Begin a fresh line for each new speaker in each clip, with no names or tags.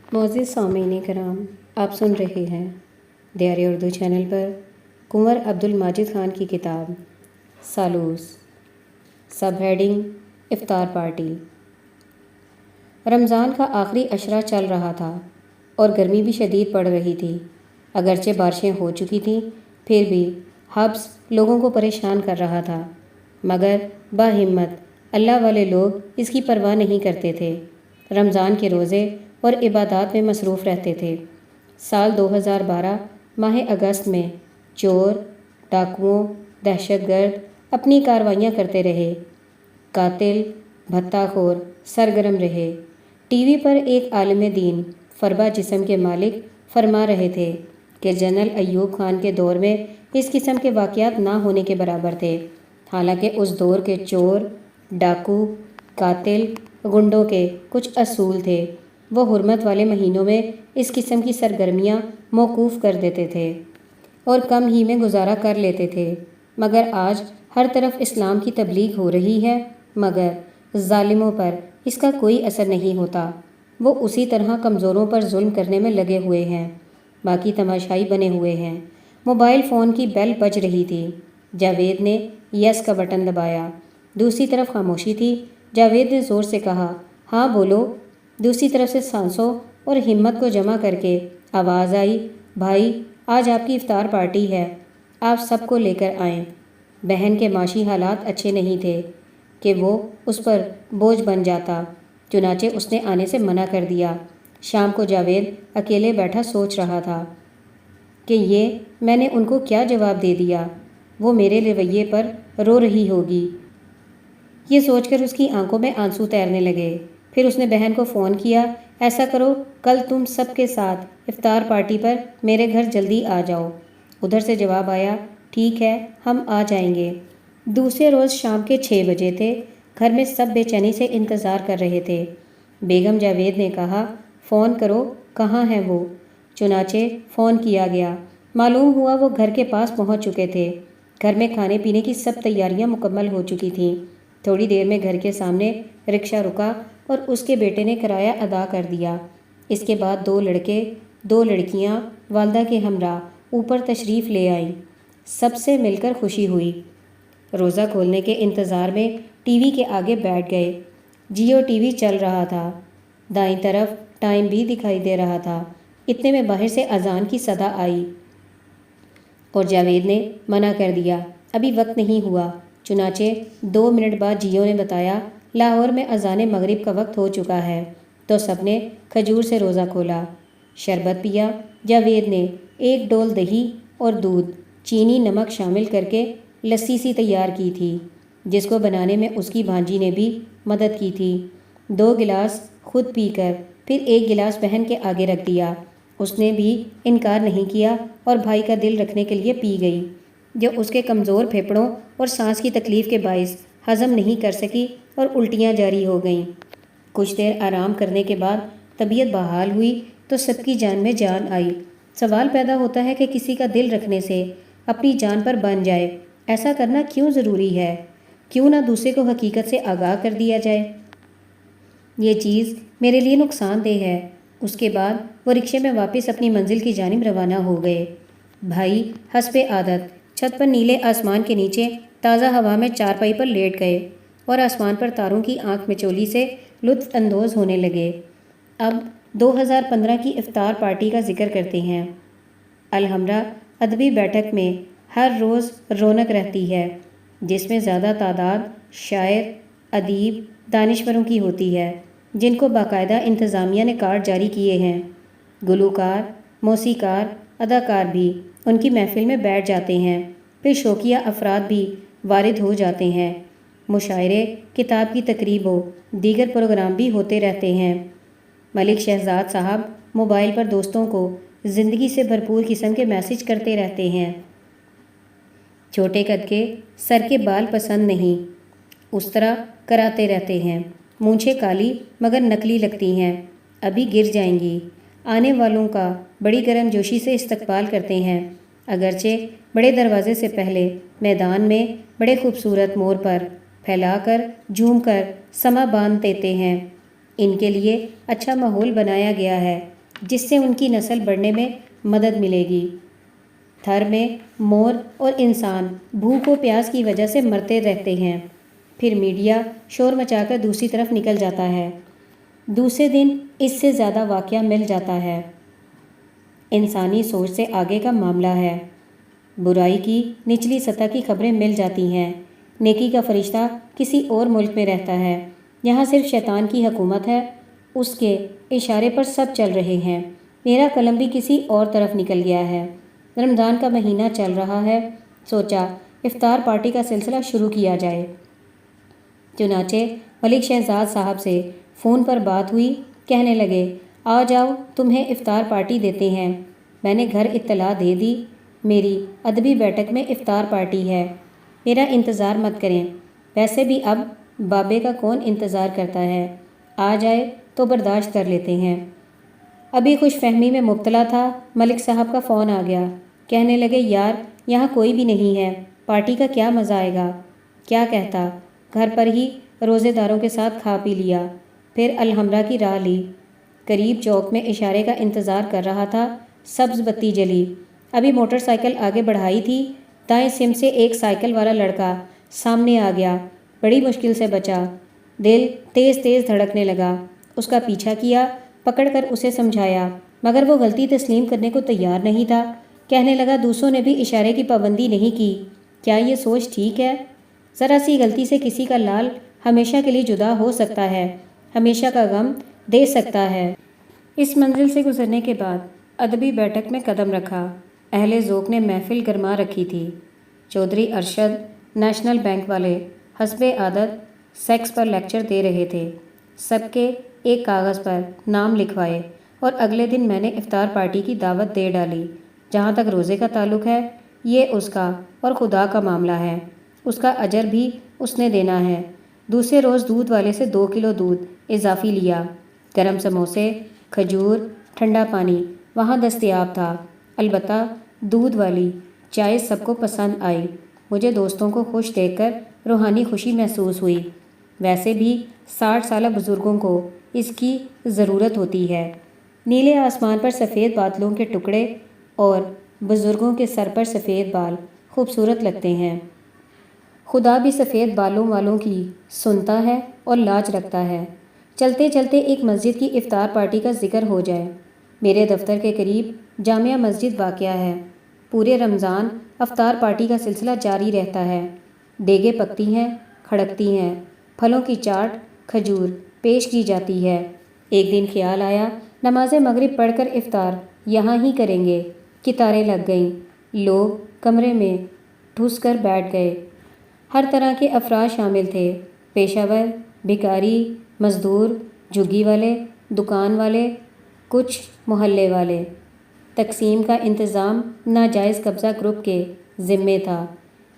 معزز سامعین کرام، آپ سن رہے ہیں دیار اردو چینل پر کنور عبد الماجد خان کی کتاب سالوس، سب ہیڈنگ افطار پارٹی۔ رمضان کا آخری عشرہ چل رہا تھا اور گرمی بھی شدید پڑ رہی تھی۔ اگرچہ بارشیں ہو چکی تھیں، پھر بھی حبس لوگوں کو پریشان کر رہا تھا، مگر باہمت اللہ والے لوگ اس کی پرواہ نہیں کرتے تھے۔ رمضان کے روزے اور عبادات میں مصروف رہتے تھے۔ سال 2012 ماہ اگست میں چور، ڈاکوؤں، دہشت گرد اپنی کارروائیاں کرتے رہے، قاتل، بھتہ خور سرگرم رہے۔ ٹی وی پر ایک عالم دین فربا جسم کے مالک فرما رہے تھے کہ جنرل ایوب خان کے دور میں اس قسم کے واقعات نہ ہونے کے برابر تھے۔ حالانکہ اس دور کے چور، ڈاکو، قاتل، گنڈوں کے کچھ اصول تھے۔ وہ حرمت والے مہینوں میں اس قسم کی سرگرمیاں موقوف کر دیتے تھے اور کم ہی میں گزارا کر لیتے تھے۔ مگر آج ہر طرف اسلام کی تبلیغ ہو رہی ہے، مگر ظالموں پر اس کا کوئی اثر نہیں ہوتا۔ وہ اسی طرح کمزوروں پر ظلم کرنے میں لگے ہوئے ہیں، باقی تماشائی بنے ہوئے ہیں۔ موبائل فون کی بیل بج رہی تھی۔ جاوید نے یس کا بٹن دبایا۔ دوسری طرف خاموشی تھی۔ جاوید نے زور سے کہا، ہاں بولو۔ دوسری طرف سے سانسوں اور ہمت کو جمع کر کے آواز آئی، بھائی آج آپ کی افطار پارٹی ہے، آپ سب کو لے کر آئیں۔ بہن کے معاشی حالات اچھے نہیں تھے کہ وہ اس پر بوجھ بن جاتا، چنانچہ اس نے آنے سے منع کر دیا۔ شام کو جاوید اکیلے بیٹھا سوچ رہا تھا کہ یہ میں نے ان کو کیا جواب دے دیا، وہ میرے رویے پر رو رہی ہوگی۔ یہ سوچ کر اس کی آنکھوں میں آنسو تیرنے لگے۔ پھر اس نے بہن کو فون کیا، ایسا کرو کل تم سب کے ساتھ افطار پارٹی پر میرے گھر جلدی آ جاؤ۔ ادھر سے جواب آیا، ٹھیک ہے ہم آ جائیں گے۔ دوسرے روز شام کے 6 بجے تھے۔ گھر میں سب بے چینی سے انتظار کر رہے تھے۔ بیگم جاوید نے کہا، فون کرو کہاں ہیں وہ؟ چنانچہ فون کیا گیا۔ معلوم ہوا وہ گھر کے پاس پہنچ چکے تھے۔ گھر میں کھانے پینے کی سب تیاریاں مکمل ہو چکی تھیں۔ تھوڑی دیر میں گھر کے سامنے رکشہ رکا اور اس کے بیٹے نے کرایہ ادا کر دیا۔ اس کے بعد 2 لڑکے 2 لڑکیاں والدہ کے ہمراہ اوپر تشریف لے آئیں۔ سب سے مل کر خوشی ہوئی۔ روزہ کھولنے کے انتظار میں ٹی وی کے آگے بیٹھ گئے۔ جیو ٹی وی چل رہا تھا۔ دائیں طرف ٹائم بھی دکھائی دے رہا تھا۔ اتنے میں باہر سے اذان کی صدا آئی اور جاوید نے منع کر دیا، ابھی وقت نہیں ہوا۔ چنانچہ 2 منٹ بعد جیو نے بتایا، لاہور میں اذان مغرب کا وقت ہو چکا ہے۔ تو سب نے کھجور سے روزہ کھولا، شربت پیا۔ جاوید نے 1 ڈول دہی اور دودھ، چینی، نمک شامل کر کے لسی سی تیار کی تھی، جس کو بنانے میں اس کی بھانجی نے بھی مدد کی تھی۔ 2 گلاس خود پی کر پھر 1 گلاس بہن کے آگے رکھ دیا۔ اس نے بھی انکار نہیں کیا اور بھائی کا دل رکھنے کے لیے پی گئی، جو اس کے کمزور پھیپھڑوں اور سانس کی تکلیف کے باعث ہضم نہیں کر سکی اور الٹیاں جاری ہو گئیں۔ کچھ دیر آرام کرنے کے بعد طبیعت بحال ہوئی تو سب کی جان میں جان آئی۔ سوال پیدا ہوتا ہے کہ کسی کا دل رکھنے سے اپنی جان پر بن جائے، ایسا کرنا کیوں ضروری ہے؟ کیوں نہ دوسرے کو حقیقت سے آگاہ کر دیا جائے؟ یہ چیز میرے لیے نقصان دہ ہے۔ اس کے بعد وہ رکشے میں واپس اپنی منزل کی جانب روانہ ہو گئے۔ بھائی حسب عادت چھت پر نیلے آسمان کے نیچے تازہ ہوا میں چارپائی پر لیٹ گئے اور آسمان پر تاروں کی آنکھ مچولی سے لطف اندوز ہونے لگے۔ اب 2015 کی افطار پارٹی کا ذکر کرتے ہیں۔ الحمرا ادبی بیٹھک میں ہر روز رونق رہتی ہے، جس میں زیادہ تعداد شاعر، ادیب، دانشوروں کی ہوتی ہے، جن کو باقاعدہ انتظامیہ نے کارڈ جاری کیے ہیں۔ گلوکار، موسیقار، اداکار بھی ان کی محفل میں بیٹھ جاتے ہیں۔ پھر شوقیہ افراد بھی وارد ہو جاتے ہیں۔ مشاعرے، کتاب کی تقریب و دیگر پروگرام بھی ہوتے رہتے ہیں۔ ملک شہزاد صاحب موبائل پر دوستوں کو زندگی سے بھرپور قسم کے میسج کرتے رہتے ہیں۔ چھوٹے قد کے، سر کے بال پسند نہیں، اس طرح کراتے رہتے ہیں۔ مونچھیں کالی مگر نکلی لگتی ہیں، ابھی گر جائیں گی۔ آنے والوں کا بڑی گرم جوشی سے استقبال کرتے ہیں، اگرچہ بڑے دروازے سے پہلے میدان میں بڑے خوبصورت مور پر پھیلا کر جھوم کر سما باندھ دیتے ہیں۔ ان کے لیے اچھا ماحول بنایا گیا ہے، جس سے ان کی نسل بڑھنے میں مدد ملے گی۔ تھر میں مور اور انسان بھوک و پیاس کی وجہ سے مرتے رہتے ہیں، پھر میڈیا شور مچا کر دوسری طرف نکل جاتا ہے، دوسرے دن اس سے زیادہ واقعہ مل جاتا ہے۔ انسانی سوچ سے آگے کا معاملہ ہے۔ برائی کی نچلی سطح کی خبریں مل جاتی ہیں، نیکی کا فرشتہ کسی اور ملک میں رہتا ہے، یہاں صرف شیطان کی حکومت ہے، اس کے اشارے پر سب چل رہے ہیں۔ میرا قلم بھی کسی اور طرف نکل گیا ہے۔ رمضان کا مہینہ چل رہا ہے، سوچا افطار پارٹی کا سلسلہ شروع کیا جائے۔ چنانچہ ملک شہزاد صاحب سے فون پر بات ہوئی، کہنے لگے آ جاؤ تمہیں افطار پارٹی دیتے ہیں۔ میں نے گھر اطلاع دے دی، میری ادبی بیٹھک میں افطار پارٹی ہے، میرا انتظار مت کریں، ویسے بھی اب بابے کا کون انتظار کرتا ہے، آ جائے تو برداشت کر لیتے ہیں۔ ابھی خوش فہمی میں مبتلا تھا، ملک صاحب کا فون آ گیا، کہنے لگے یار یہاں کوئی بھی نہیں ہے، پارٹی کا کیا مزہ آئے گا۔ کیا کہتا، گھر پر ہی روزے داروں کے ساتھ کھا پی لیا، پھر الحمرا کی راہ لی۔ قریب چوک میں اشارے کا انتظار کر رہا تھا، سبز بتی جلی، ابھی موٹر سائیکل آگے بڑھائی تھی، دائیں سمت سے ایک سائیکل والا لڑکا سامنے آ گیا، بڑی مشکل سے بچا، دل تیز تیز دھڑکنے لگا، اس کا پیچھا کیا، پکڑ کر اسے سمجھایا، مگر وہ غلطی تسلیم کرنے کو تیار نہیں تھا، کہنے لگا دوسروں نے بھی اشارے کی پابندی نہیں کی، کیا یہ سوچ ٹھیک ہے؟ ذرا سی غلطی سے کسی کا لال ہمیشہ کے لیے جدا ہو سکتا ہے، ہمیشہ کا غم دے سکتا ہے۔ اس منزل سے گزرنے کے بعد ادبی بیٹھک میں قدم رکھا، اہل ذوق نے محفل گرما رکھی تھی۔ چودھری ارشد نیشنل بینک والے حسب عادت سیکس پر لیکچر دے رہے تھے، سب کے ایک کاغذ پر نام لکھوائے اور اگلے دن میں نے افطار پارٹی کی دعوت دے ڈالی۔ جہاں تک روزے کا تعلق ہے، یہ اس کا اور خدا کا معاملہ ہے، اس کا اجر بھی اس نے دینا ہے۔ دوسرے روز دودھ والے سے 2 کلو دودھ اضافی لیا، گرم سموسے، کھجور، ٹھنڈا پانی وہاں دستیاب تھا، البتہ دودھ والی چائے سب کو پسند آئی۔ مجھے دوستوں کو خوش دیکھ کر روحانی خوشی محسوس ہوئی۔ ویسے بھی 60 سالہ بزرگوں کو اس کی ضرورت ہوتی ہے۔ نیلے آسمان پر سفید بادلوں کے ٹکڑے اور بزرگوں کے سر پر سفید بال خوبصورت لگتے ہیں۔ خدا بھی سفید بالوں والوں کی سنتا ہے اور لاج رکھتا ہے۔ چلتے چلتے ایک مسجد کی افطار پارٹی کا ذکر ہو جائے۔ میرے دفتر کے قریب جامعہ مسجد واقع ہے، پورے رمضان افطار پارٹی کا سلسلہ جاری رہتا ہے، دیگیں پکتی ہیں، کھڑکتی ہیں، پھلوں کی چاٹ، کھجور پیش کی جاتی ہے۔ ایک دن خیال آیا نماز مغرب پڑھ کر افطار یہاں ہی کریں گے، قطاریں لگ گئیں، لوگ کمرے میں ٹھس کر بیٹھ گئے، ہر طرح کے افراد شامل تھے، پیشہ ور، بھکاری، مزدور، جھگی والے، دکان والے، کچھ محلے والے۔ تقسیم کا انتظام ناجائز قبضہ گروپ کے ذمے تھا۔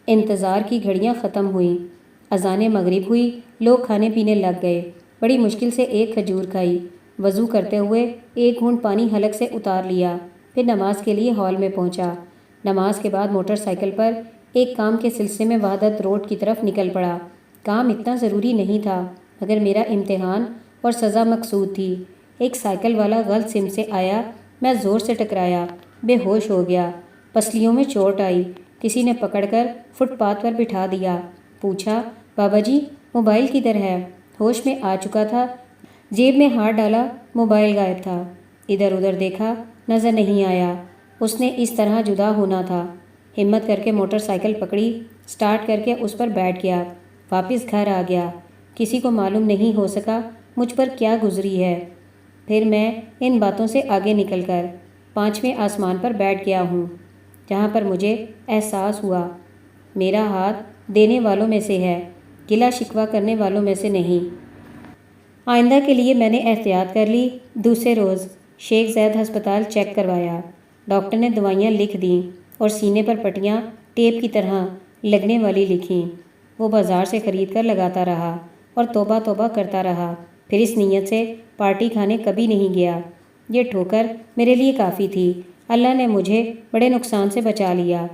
انتظار کی گھڑیاں ختم ہوئیں، اذان مغرب ہوئی، لوگ کھانے پینے لگ گئے۔ بڑی مشکل سے ایک کھجور کھائی، وضو کرتے ہوئے ایک گھونٹ پانی حلق سے اتار لیا، پھر نماز کے لیے ہال میں پہنچا۔ نماز کے بعد موٹر سائیکل پر ایک کام کے سلسلے میں وحدت روڈ کی طرف نکل پڑا۔ کام اتنا ضروری نہیں تھا، مگر میرا امتحان اور سزا مقصود تھی۔ ایک سائیکل والا غلط سمت سے آیا، میں زور سے ٹکرایا، بے ہوش ہو گیا، پسلیوں میں چوٹ آئی، کسی نے پکڑ کر فٹ پاتھ پر بٹھا دیا، پوچھا بابا جی موبائل کدھر ہے؟ ہوش میں آ چکا تھا، جیب میں ہاتھ ڈالا، موبائل غائب تھا، ادھر ادھر دیکھا، نظر نہیں آیا۔ اس نے اس طرح جدا ہونا تھا۔ ہمت کر کے موٹر سائیکل پکڑی، سٹارٹ کر کے اس پر بیٹھ گیا، واپس گھر آ گیا۔ کسی کو معلوم نہیں ہو سکا مجھ پر کیا گزری ہے۔ پھر میں ان باتوں سے آگے نکل کر 5ویں آسمان پر بیٹھ گیا ہوں، جہاں پر مجھے احساس ہوا میرا ہاتھ دینے والوں میں سے ہے، گلہ شکوہ کرنے والوں میں سے نہیں۔ آئندہ کے لیے میں نے احتیاط کر لی۔ دوسرے روز شیخ زید ہسپتال چیک کروایا، ڈاکٹر نے دوائیاں لکھ دیں اور سینے پر پٹیاں ٹیپ کی طرح لگنے والی لکھیں۔ وہ بازار سے خرید کر لگاتا رہا اور توبہ توبہ کرتا رہا، پھر اس نیت سے پارٹی کھانے کبھی نہیں گیا۔ یہ ٹھوکر میرے لیے کافی تھی، اللہ نے مجھے بڑے نقصان سے بچا لیا۔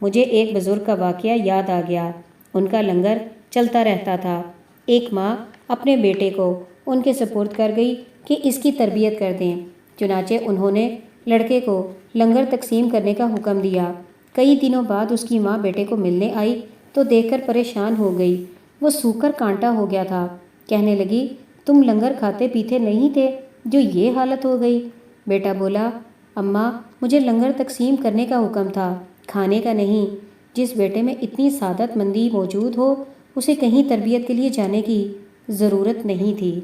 مجھے ایک بزرگ کا واقعہ یاد آ گیا، ان کا لنگر چلتا رہتا تھا۔ ایک ماں اپنے بیٹے کو ان کے سپرد کر گئی کہ اس کی تربیت کر دیں۔ چنانچہ انہوں نے لڑکے کو لنگر تقسیم کرنے کا حکم دیا۔ کئی دنوں بعد اس کی ماں بیٹے کو ملنے آئی تو دیکھ کر پریشان ہو گئی۔ وہ سوکھ کر کانٹا ہو گیا تھا۔ کہنے لگی، تم لنگر کھاتے پیتے نہیں تھے جو یہ حالت ہو گئی؟ بیٹا بولا، اماں مجھے لنگر تقسیم کرنے کا حکم تھا، کھانے کا نہیں۔ جس بیٹے میں اتنی سعادت مندی موجود ہو اسے کہیں تربیت کے لیے جانے کی ضرورت نہیں تھی۔